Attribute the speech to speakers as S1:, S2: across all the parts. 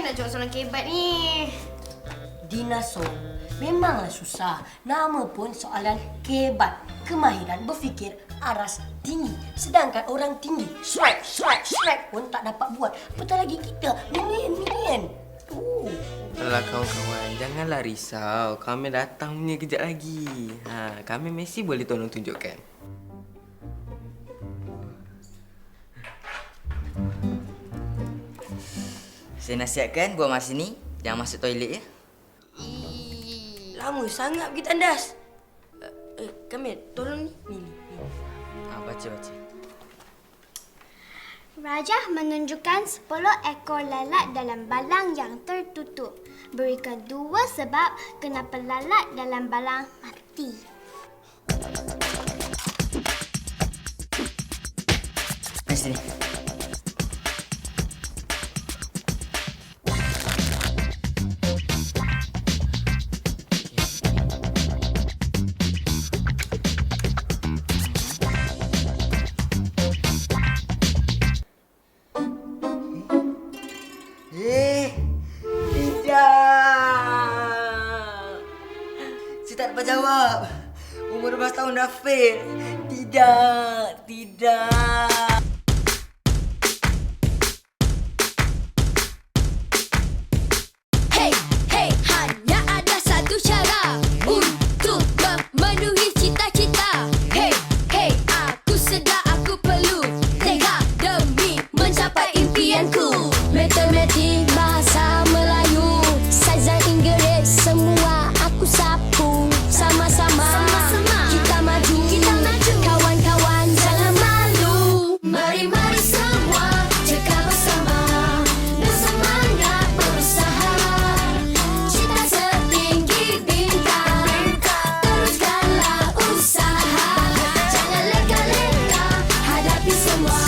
S1: mana nak jawab soalan kebat ni?
S2: Dinaso, memanglah susah. Nama pun soalan kebat. Kemahiran berfikir aras tinggi. Sedangkan orang tinggi, shrek pun tak dapat buat. Apatah lagi kita, minion.
S3: Alah kawan-kawan, janganlah risau. Kami datang punya kejap lagi. Kami mesti boleh tolong tunjukkan.
S4: Saya nasihatkan buat masa ni jangan masuk toilet ya.
S2: Lama sangat pergi tandas. Kamil, tolong ni.
S4: Baca.
S5: Raja menunjukkan 10 ekor lalat dalam balang yang tertutup. Berikan 2 sebab kenapa lalat dalam balang mati.
S4: Mari sini. Saya tak dapat jawab. Umur 12 tahun dah fail. Tidak.
S6: Hey, hanya ada satu cara untuk memenuhi cita-cita. Hey, aku sedar aku perlu tega demi mencapai impianku. Matematik, bahasa Melayu, sains dan Inggeris, semua aku sapu. Sama-sama kita maju. Kawan-kawan jangan malu. Mari semua cekal bersama, bersemangat berusaha. Cita setinggi bintang, teruskanlah usaha. Jangan leka-leka, hadapi semua.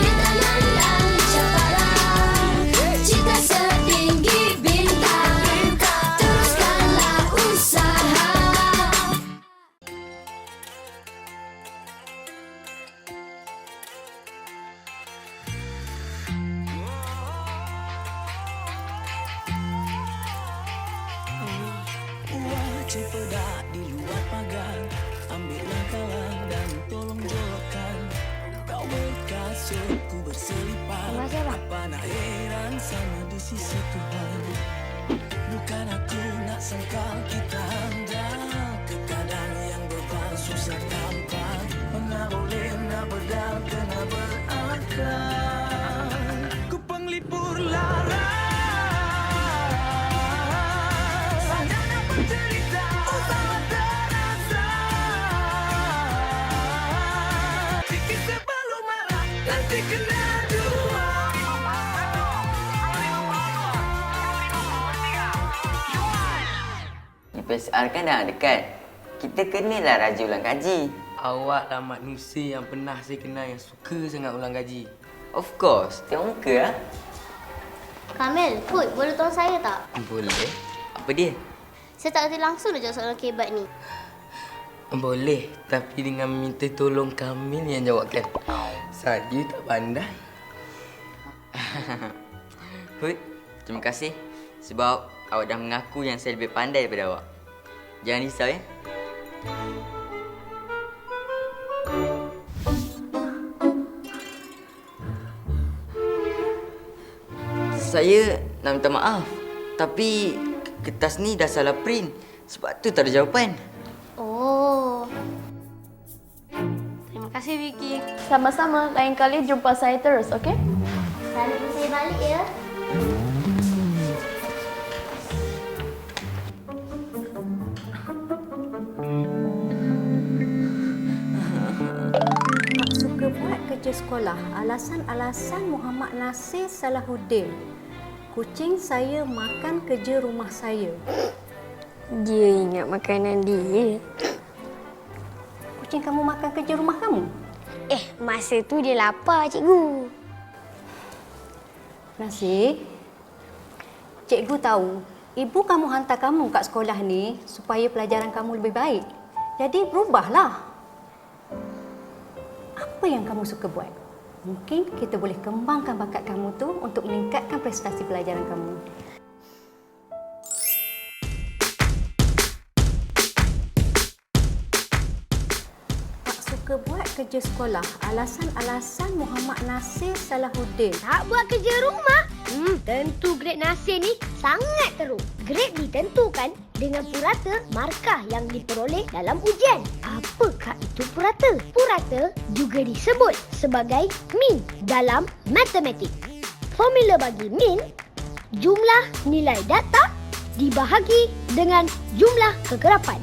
S6: Rintangan dan cabaran. Cita setinggi bintang, teruskanlah usaha.
S7: Cipedak di luar pagar, ambillah kawan dan tolong jawabkan. Kau berkasutku berselipan, apa nak heran sama di sisi Tuhan. Bukan aku nak sangkal kita hendak ke keadaan yang berpalsu susah tampak. Mana boleh nak berdal kena berakal. Ku penglipur lara.
S4: PSR kan dah dekat. Kita kenalah Raja ulang kaji.
S3: Awaklah manusia yang pernah saya kenal yang suka sangat ulang gaji.
S4: Of course, tengok muka lah.
S5: Kamil, Put, boleh tolong saya tak?
S3: Boleh.
S4: Apa dia?
S5: Saya tak kerti langsung nak jawab soalan kebat ni.
S3: Boleh, tapi dengan minta tolong Kamil yang jawabkan. Saya tak pandai.
S4: Hud, terima kasih sebab awak dah mengaku yang saya lebih pandai daripada awak. Jangan risau ya. Saya nak minta maaf, tapi kertas ni dah salah print. Sebab tu tak ada jawapan.
S5: Oh.
S1: Terima kasih Vicky.
S6: Sama-sama, lain kali jumpa saya terus, okey?
S5: Salam saya balik ya.
S8: Tak suka buat kerja sekolah. Alasan-alasan Muhammad Nasir Salahuddin. Kucing saya makan kerja rumah saya.
S6: Dia ingat makanan dia.
S8: Kucing kamu makan kerja rumah kamu?
S6: Masa tu dia lapar, cikgu.
S8: Nasir, cikgu tahu ibu kamu hantar kamu kat sekolah ni supaya pelajaran kamu lebih baik. Jadi berubahlah. Apa yang kamu suka buat? Mungkin kita boleh kembangkan bakat kamu tu untuk meningkatkan prestasi pelajaran kamu. Tak suka buat kerja sekolah. Alasan-alasan Muhammad Nasir Salahuddin.
S5: Tak buat kerja rumah? Tentu grade Nasir ni sangat teruk. Grade ditentukan dengan purata markah yang diperoleh dalam ujian. Apakah itu purata? Purata juga disebut sebagai mean dalam matematik. Formula bagi mean, jumlah nilai data dibahagi dengan jumlah kekerapan.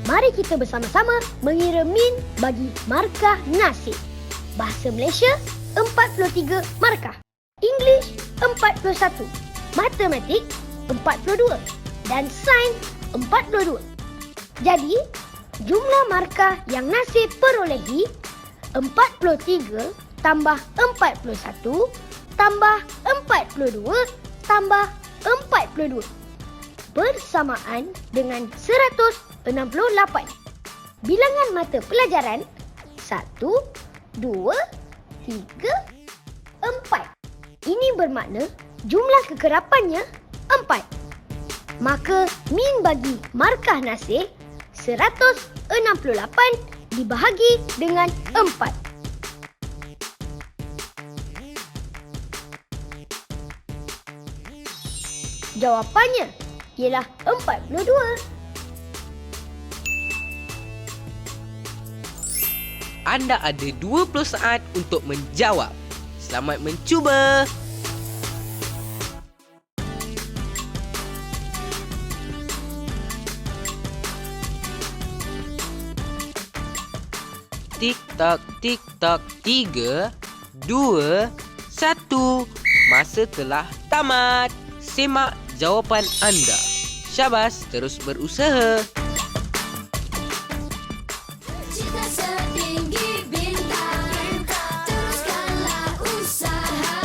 S5: Mari kita bersama-sama mengira mean bagi markah Nasir. Bahasa Malaysia, 43 markah. English, 41. Matematik, 42. Dan sains, 42. Jadi, jumlah markah yang Nasir perolehi 43 tambah 41 tambah 42 tambah 42 bersamaan dengan 168. Bilangan mata pelajaran 1, 2, 3, 4. Ini bermakna jumlah kekerapannya 4. Maka min bagi markah Nasir 168 dibahagi dengan 4. Jawapannya ialah 42.
S3: Anda ada 20 saat untuk menjawab. Selamat mencuba. Tik tak, 3, 2, 1. Masa telah tamat. Semak jawapan anda. Syabas, terus berusaha.
S7: Cita setinggi bintang, teruskanlah usaha.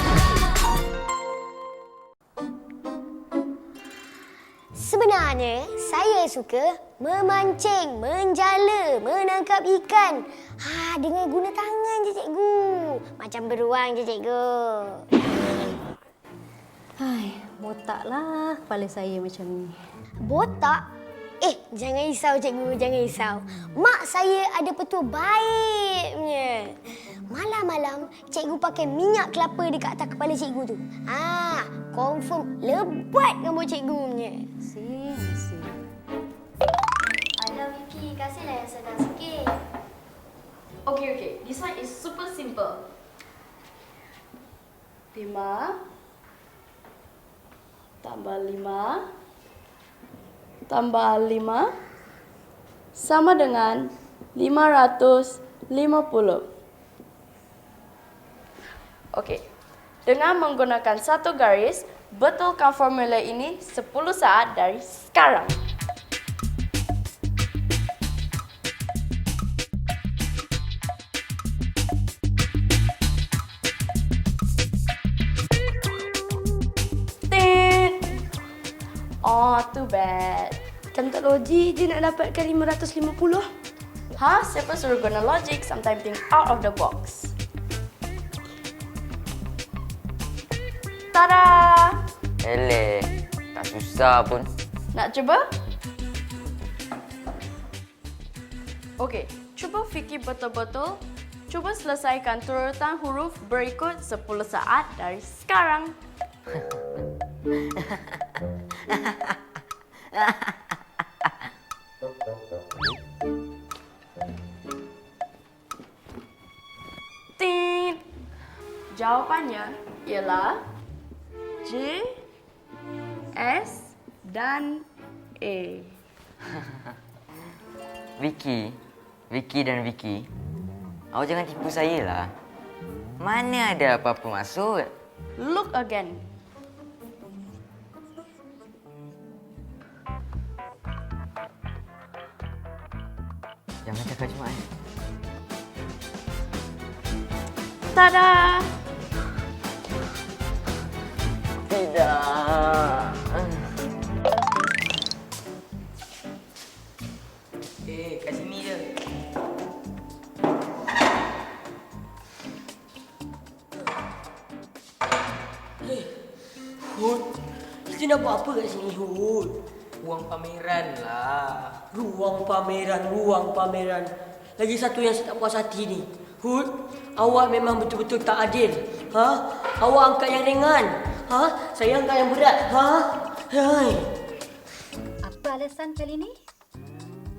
S5: Sebenarnya, saya suka memancing, menjala, menangkap ikan. Dengan guna tangan je, cikgu. Macam beruang je, cikgu.
S8: Hai, botaklah kepala saya macam ni.
S5: Botak? Jangan risau, cikgu. Jangan risau. Mak saya ada petua baiknya. Malam-malam, cikgu pakai minyak kelapa dekat atas kepala cikgu tu. Confirm lebat rambut cikgu punya.
S8: Mesin.
S6: Alah Vicky, kasihlah yang sedang sikit. Okay. This one is super simple. 5 tambah 5 tambah 5 sama dengan 550. Okey. Dengan menggunakan satu garis, betulkan formula ini 10 saat dari sekarang. Oh, too bad.
S1: Macam tak logik je nak dapatkan 550.
S6: Siapa suruh guna logic? Sometimes think out of the box. Tada!
S4: Eleh, tak susah pun.
S6: Nak cuba? Okey, cuba fikir betul-betul. Cuba selesaikan turutan huruf berikut 10 saat dari sekarang. Tit. Jawapannya ialah J, S dan A.
S4: Vicky dan Vicky, awak jangan tipu saya lah. Mana ada apa-apa maksud?
S6: Look again.
S4: Jangan cakap cuma
S6: Tada!
S4: Tidak.
S3: Kat sini je.
S2: Hud, kita nak buat apa kat sini, Hud?
S3: Ruang pameran lah.
S2: Ruang pameran. Lagi satu yang saya tak puas hati ni. Hud, awak memang betul-betul tak adil. Awak angkat yang ringan. Saya angkat yang berat. Hai.
S8: Apa alasan kali ni?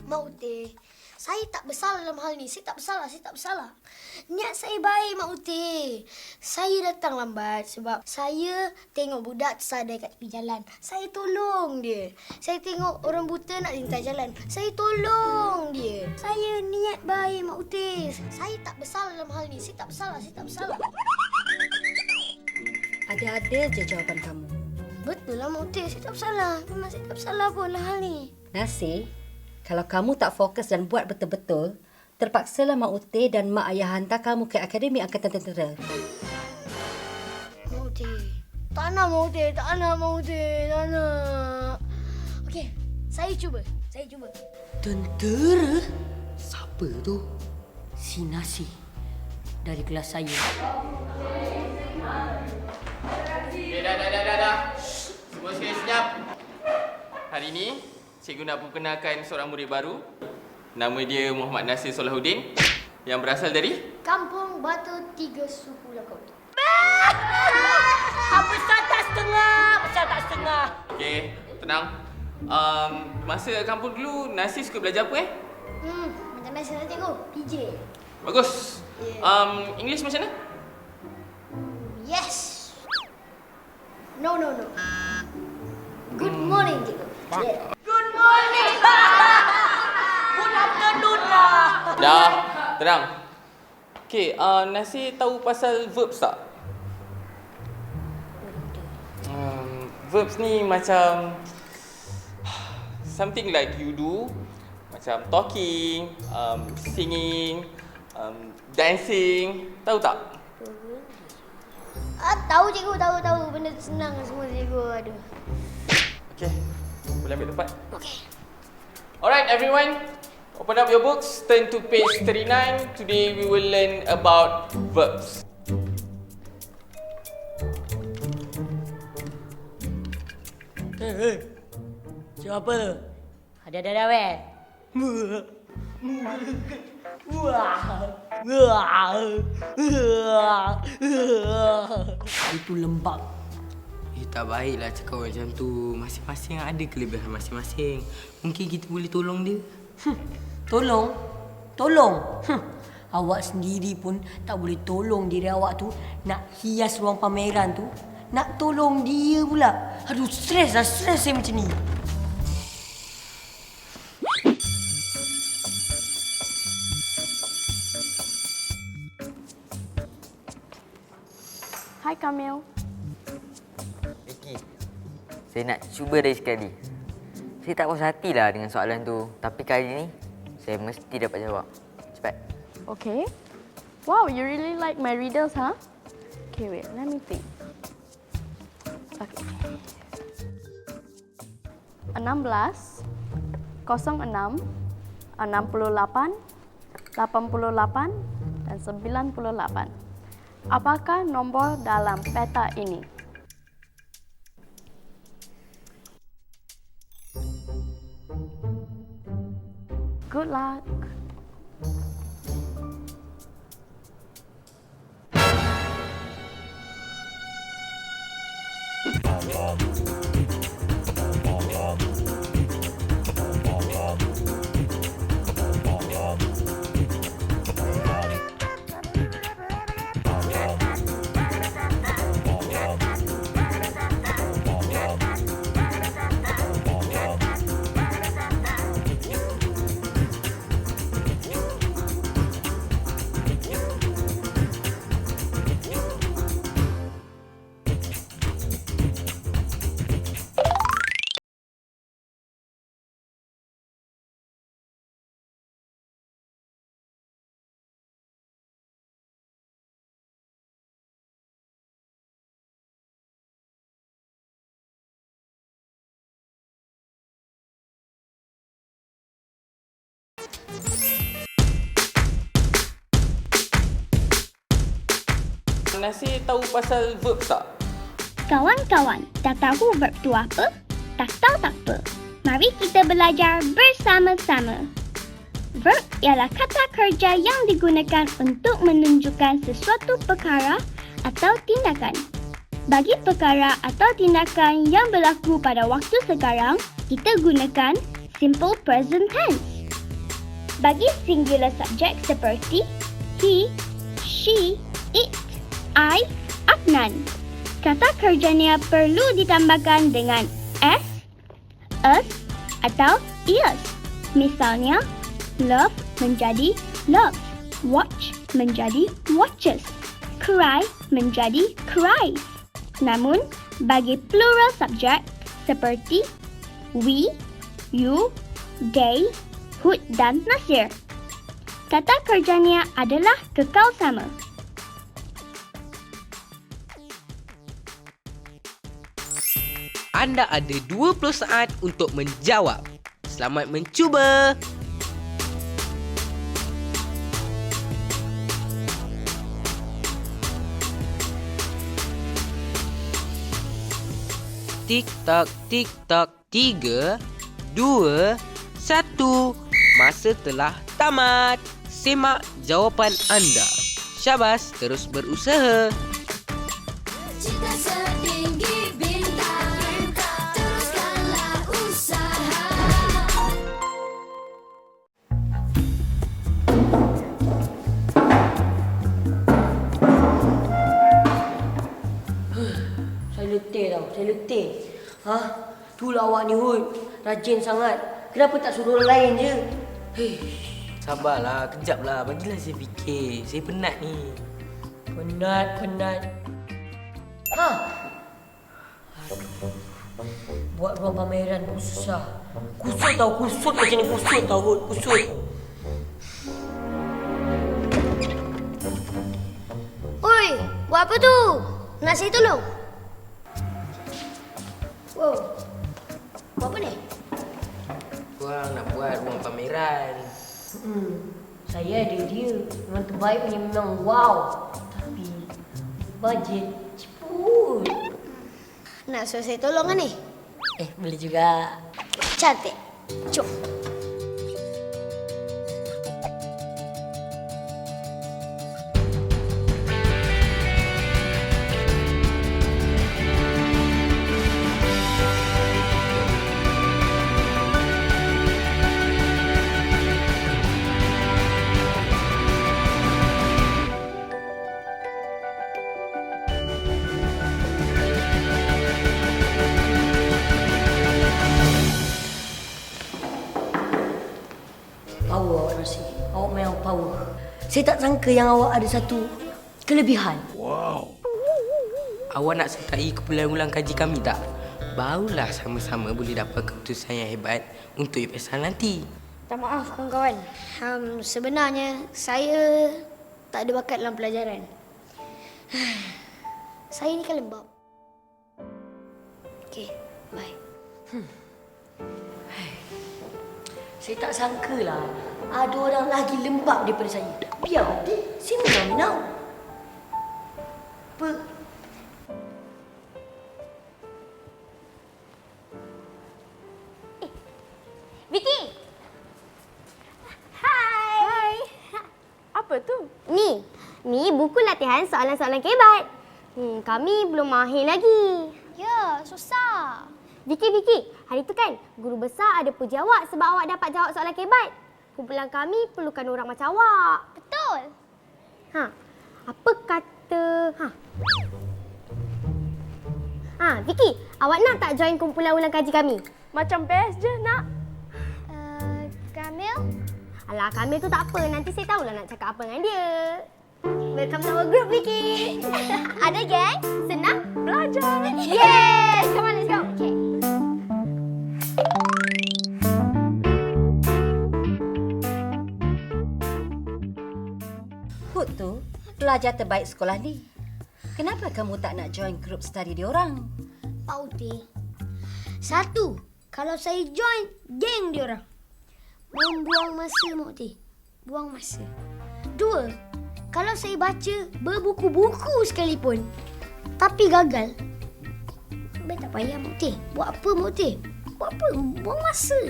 S5: Mak Uti, saya tak bersalah dalam hal ni. Saya tak bersalah. Niat saya baik, Mak Uti. Saya datang lambat sebab saya tengok budak tersadai kat tepi jalan. Saya tolong dia. Saya tengok orang buta nak lintas jalan. Saya tolong dia. Saya niat baik, Mak Uti. Saya tak bersalah dalam hal ni. Saya tak bersalah.
S8: Ada-ada je jawapan kamu.
S5: Betul lah, Mak Uti. Saya tak bersalah. Memang saya tak bersalah pun dalam hal ni.
S8: Nasir, kalau kamu tak fokus dan buat betul-betul, terpaksalah Mak Uti dan Mak Ayah hantar kamu ke Akademi Angkatan Tentera.
S5: Mak Uti. Tak nak, Mak Uti. Tak nak. Okey, saya cuba.
S2: Tentera? Siapa tu? Si Nasi dari kelas saya.
S3: Dah. Semua sekali senyap. Hari ini, cikgu nak perkenalkan seorang murid baru. Nama dia Muhammad Nasir Solahuddin yang berasal dari
S5: Kampung Batu 3 Suku Lakot.
S2: Apa tak setengah?
S3: Okey, tenang. Masa kat kampung dulu, Nasir suka belajar apa
S5: Macam biasa lah cikgu. PJ.
S3: Bagus. English macam mana?
S5: Yes. No. Good morning, cikgu. Yeah.
S2: Good morning. Good afternoon lah.
S3: Dah, tenang. Okey, Nasir tahu pasal verbs tak? Verbs ni macam something like you do, macam talking, singing, dancing. Tahu tak?
S5: Tahu cikgu, tahu. Benda tu senang semua cikgu. Aduh.
S3: Okey, boleh ambil tempat.
S5: Okey.
S3: Alright everyone, open up your books, turn to page 39. Today we will learn about verbs.
S2: Siapa tu? Ada weh. Itu lembab.
S3: Tak baiklah cakap macam tu. Masing-masing ada kelebihan masing-masing. Mungkin kita boleh tolong dia.
S2: Tolong? Awak sendiri pun tak boleh tolong diri awak tu. Nak hias ruang pameran tu. Nak tolong dia pula. Aduh, stres saya macam ni.
S6: Hai Kamil.
S4: Vicky, saya nak cuba dari sekali. Saya tak puas hatilah dengan soalan tu. Tapi kali ni, saya mesti dapat jawab. Cepat.
S6: Okay. Wow, you really like my riddles, huh? Okay, wait, let me think. Okay. 16, 06, 68, 88 dan 98. Apakah nombor dalam peta ini? Good luck.
S3: Nasir tahu pasal verbs tak?
S9: Kawan-kawan, dah tahu verb tu apa? Tak tahu tak apa. Mari kita belajar bersama-sama. Verb ialah kata kerja yang digunakan untuk menunjukkan sesuatu perkara atau tindakan. Bagi perkara atau tindakan yang berlaku pada waktu sekarang, kita gunakan simple present tense. Bagi singular subjek seperti he, she, it, I, Adnan, kata kerjanya perlu ditambahkan dengan s, us atau is. Misalnya, love menjadi loves, watch menjadi watches, cry menjadi cries. Namun, bagi plural subjek seperti we, you, they, Hud dan Nasir, kata kerjanya adalah kekal sama.
S10: Anda ada 20 saat untuk menjawab. Selamat mencuba! Tik-tak, tik-tak. 3, 2, 1. Masa telah tamat. Semak jawapan anda. Syabas, terus berusaha.
S7: Cita setinggi bintang, teruskanlah usaha.
S2: Saya letih tau, saya letih. Itulah awak ni Hud, rajin sangat. Kenapa tak suruh orang lain je?
S10: Sabarlah, kejap lah. Bagilah saya fikir. Saya penat ni.
S2: Penat. Buat ruang pameran pun susah. Kusut macam ni, kusut tau Hud, kusut.
S5: Oi, buat apa tu? Nak saya tolong? Wow. Buat apa ni?
S10: Korang nak buat ruang pameran.
S2: Saya ada idea. Memang terbaik punya, memang wow. Tapi bajet ceput.
S5: Nak suruh saya tolong kan ni?
S2: Boleh juga.
S5: Cantik. Jom.
S2: Power awak Rasi. Awak memang power. Saya tak sangka yang awak ada satu kelebihan.
S10: Awak nak sertai kumpulan ulang kaji kami tak? Barulah sama-sama boleh dapat keputusan yang hebat untuk UPSR nanti.
S5: Tak maaf kawan-kawan. Sebenarnya saya tak ada bakat dalam pelajaran. Saya ni kan lembab. Okey, bye.
S2: Saya tak sangkalah ada orang lagi lembab daripada saya. Biar dia, saya menang. Apa?
S5: Vicky! Hai!
S6: Apa tu?
S5: Ni buku latihan soalan-soalan kebat. Kami belum mahir lagi. Ya, susah. Vicky, hari tu kan guru besar ada puji awak sebab awak dapat jawab soalan kebat. Kumpulan kami perlukan orang macam awak. Betul. Apa kata... Vicky, awak nak tak join kumpulan ulang kaji kami?
S6: Macam best je nak.
S5: Kamil? Alah, Kamil tu tak apa. Nanti saya tahulah nak cakap apa dengan dia. Welcome to our group, Vicky. Ada geng? Senang belajar. Yes! Come on, let's go. Okay.
S11: Hud tu pelajar terbaik sekolah ni. Kenapa kamu tak nak join group study diorang?
S5: Pak Uti. Satu, kalau saya join geng diorang, membuang masa, Mak Uti. Buang masa. Dua, kalau saya baca berbuku-buku sekalipun, tapi gagal, Baik tak payah Mak Teh. Buat apa Mak Teh? Buat apa? Buang masa.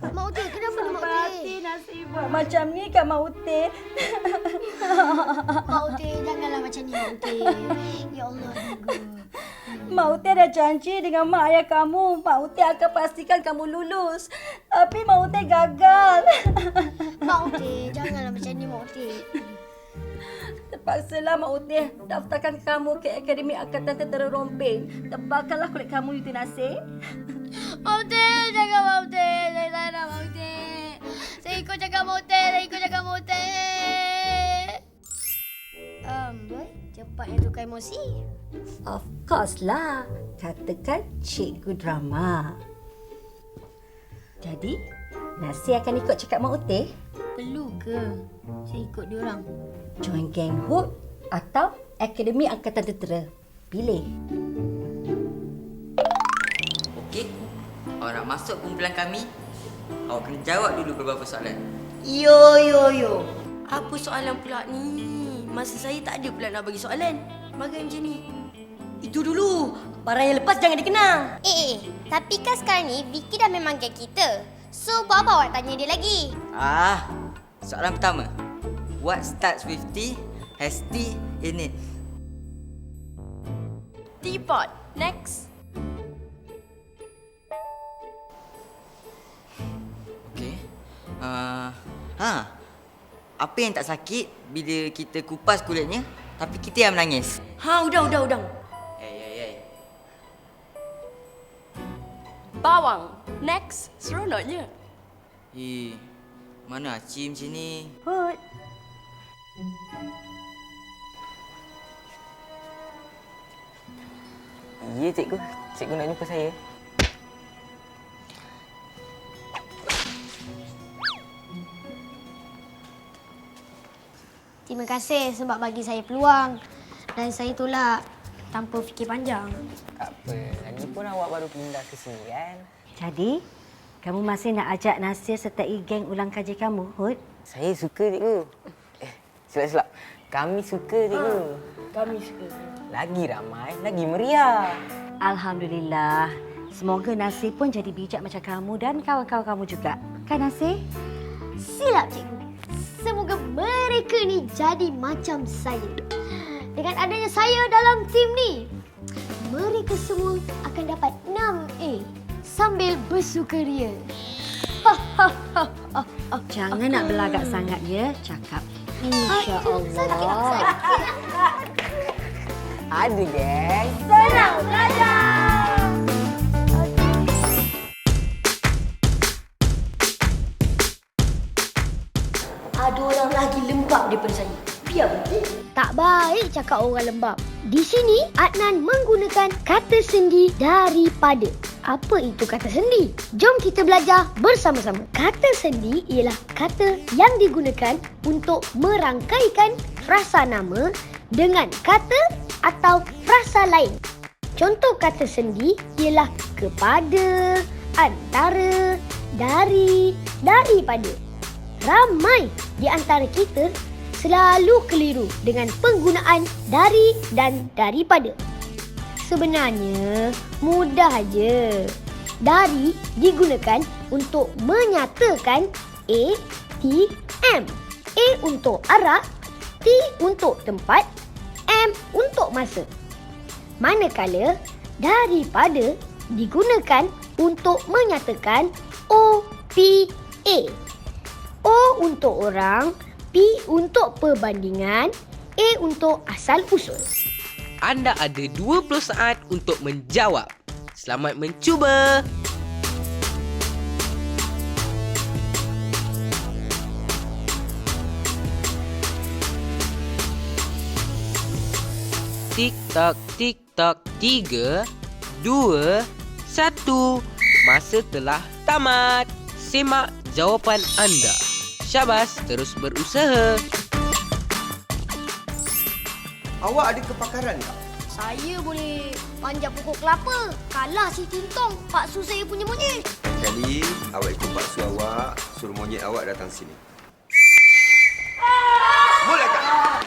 S5: Mak Teh, kenapa ni Mak Teh?
S11: Nasib buat macam ni kan Mak Uteh?
S5: Mak Teh, janganlah macam ni Mak Teh. Ya Allah, juga.
S11: Mak Uteh dah janji dengan mak ayah kamu. Mak Uteh akan pastikan kamu lulus. Tapi Mak Uteh gagal.
S5: Mak Teh, janganlah macam ni Mak Teh.
S11: Terpaksalah Mak Uteh daftarkan kamu ke Akademi Angkatan Tentera Rompin. Tebalkanlah kulit kamu, Yuti Nasir.
S5: Mak Teh, jangan Mak Teh. Saya tak nak Mak Teh. Saya ikut cakap Mak Teh. Boy, cepatnya tukar emosi.
S11: Of course lah. Katakan cikgu drama. Jadi, Nasir akan ikut cakap Mak Uteh?
S5: Perlu ke saya ikut diorang?
S11: Join geng Hood atau Akademi Angkatan Tentera? Pilih.
S4: Okey. Awak nak masuk kumpulan kami, awak kena jawab dulu beberapa soalan.
S6: Yo. Apa soalan pula ni? Masa saya tak ada pula nak bagi soalan. Bagai macam ni.
S2: Itu dulu. Barang yang lepas jangan dikenang.
S5: Tapi kan sekarang ni Vicky dah memang geng kita. So, buat apa awak tanya dia lagi?
S4: Soalan pertama. What starts with T, has T in it?
S6: Teapot. Next.
S4: Okey. Apa yang tak sakit bila kita kupas kulitnya tapi kita yang menangis?
S6: Udang.
S4: Hey.
S6: Bawang. Next. Seronoknya.
S4: Mana Acim macam ni?
S11: Hood.
S4: Ya, cikgu. Cikgu nak jumpa saya.
S5: Terima kasih sebab bagi saya peluang. Dan saya tolak tanpa fikir panjang.
S4: Tak apa. Lagipun awak baru pindah ke sini kan?
S11: Jadi, kamu masih nak ajak Nasir sertai geng ulang kaji kamu, Hood?
S4: Saya suka, cikgu. Silap-silap. Kami suka, cikgu.
S2: Kami suka.
S4: Lagi ramai, lagi meriah.
S11: Alhamdulillah. Semoga Nasir pun jadi bijak macam kamu dan kawan-kawan kamu juga. Kan Nasir?
S5: Silap, cikgu. Semoga mereka ni jadi macam saya. Dengan adanya saya dalam tim ni, mereka semua akan dapat 6A sambil bersukaria.
S11: Jangan nak belagak sangat ya. Cakap insya-Allah.
S4: Ada, geng.
S5: Senang belajar.
S2: Ada orang lagi lembab daripada saya. Biar pergi.
S5: Tak baik cakap orang lembab. Di sini, Adnan menggunakan kata sendi daripada. Apa itu kata sendi? Jom kita belajar bersama-sama. Kata sendi ialah kata yang digunakan untuk merangkaikan frasa nama dengan kata atau frasa lain. Contoh kata sendi ialah kepada, antara, dari, daripada. Ramai di antara kita selalu keliru dengan penggunaan dari dan daripada. Sebenarnya mudah aja. Dari digunakan untuk menyatakan A, T, M. A untuk arah, T untuk tempat, M untuk masa. Manakala daripada digunakan untuk menyatakan O, P, A. O untuk orang, P untuk perbandingan, A untuk asal-usul.
S10: Anda ada 20 saat untuk menjawab. Selamat mencuba! Tik-tak, tik-tak, 3, 2, 1. Masa telah tamat. Semak jawapan anda. Syabas, terus berusaha.
S12: Awak ada kepakaran tak?
S5: Saya boleh panjat pokok kelapa. Kalah si Tintong, paksu saya punya monyet.
S12: Kali awak ikut paksu awak, suruh monyet awak datang sini. Mulakan!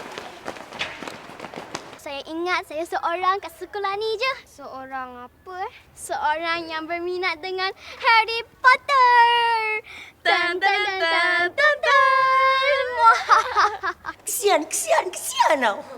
S5: Saya
S9: ingat saya seorang kat sekolah ni je. Seorang apa? Seorang yang berminat dengan Harry Potter. Tan tan tan tan tan.
S2: Kesian tau.